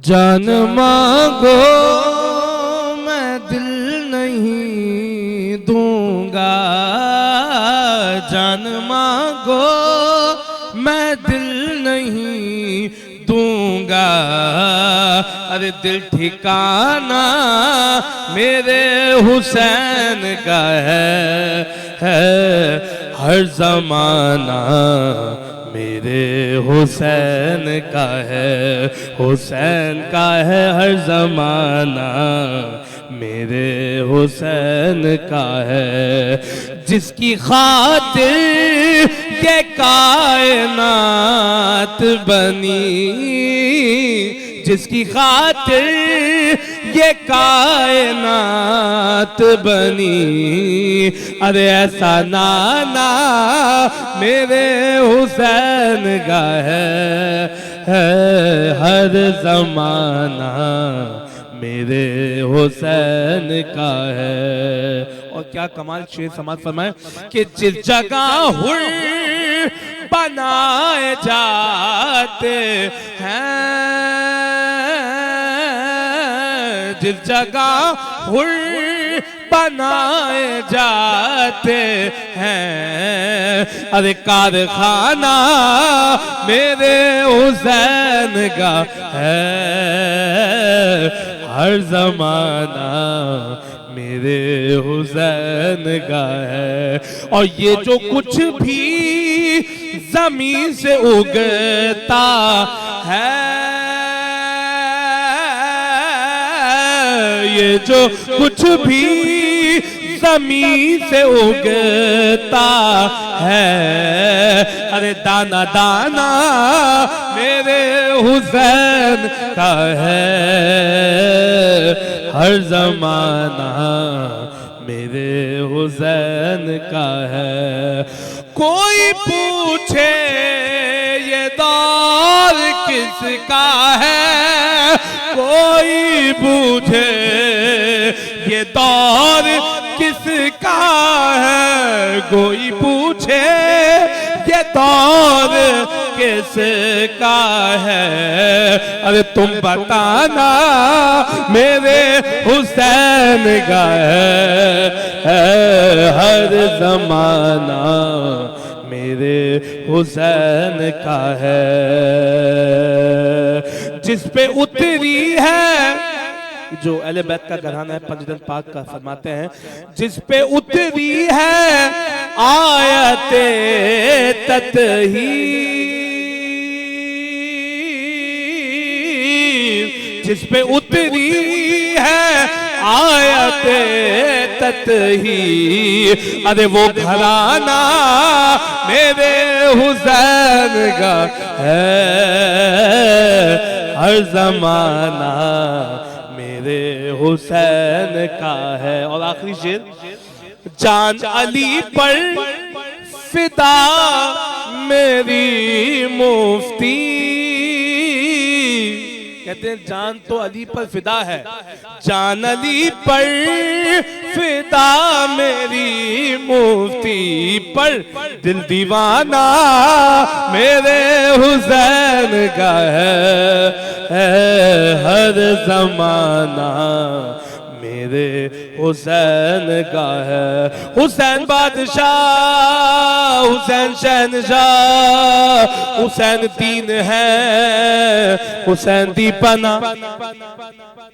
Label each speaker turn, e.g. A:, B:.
A: जान मांगो मैं दिल नहीं दूंगा, जान मांगो मैं दिल नहीं दूंगा। अरे दिल ठिकाना मेरे हुसैन का है हर जमाना मेरे हुसैन का है, हुसैन का है हर जमाना मेरे हुसैन का है। जिसकी खातिर ये कायनात बनी, जिसकी खातिर ये कायनात बनी, अरे ऐसा नाना मेरे हुसैन का है हर जमाना मेरे हुसैन का है। और क्या कमाल शेर समाज फरमाए कि जिस जगह हुर बनाए जाते हैं, जिस जगह हुर बनाए जाते हैं, अरे कारखाना मेरे हुसैन का है हर जमाना मेरे हुसैन का है। और ये जो कुछ भी जमीन से उगता है, ये जो कुछ भी जमीन से उगता है, अरे दाना दाना मेरे हुसैन का है हर जमाना मेरे हुसैन का है। कोई पूछे ये दौर किसका है, कोई पूछे ये दौर किसका है, कोई पूछे ये दौर किसका है, अरे तुम बताना मेरे हुसैन का है हर जमाना मेरे हुसैन का है। जिस पे उतरी है, जो अहले बैत का घराना है पंजतन पाक का, फरमाते हैं जिस पे उतरी है आयते तत्हीर, जिस पे उतरी है आयते तत्हीर, अरे वो घराना मेरे हुसैन का है हर जमाना मेरे हुसैन का है। और आखिरी शेर, जान अली पर फिदा मेरी मुफ्ती, कहते हैं जान तो अली पर फिदा है, जान अली पर फिदा मेरी मुफ्ती, पर दिल दीवाना मेरे हुसैन का है हर जमाना मेरे हुसैन का है। हुसैन बादशाह, हुसैन शहनशाह, हुसैन दीन है, हुसैन दीपना।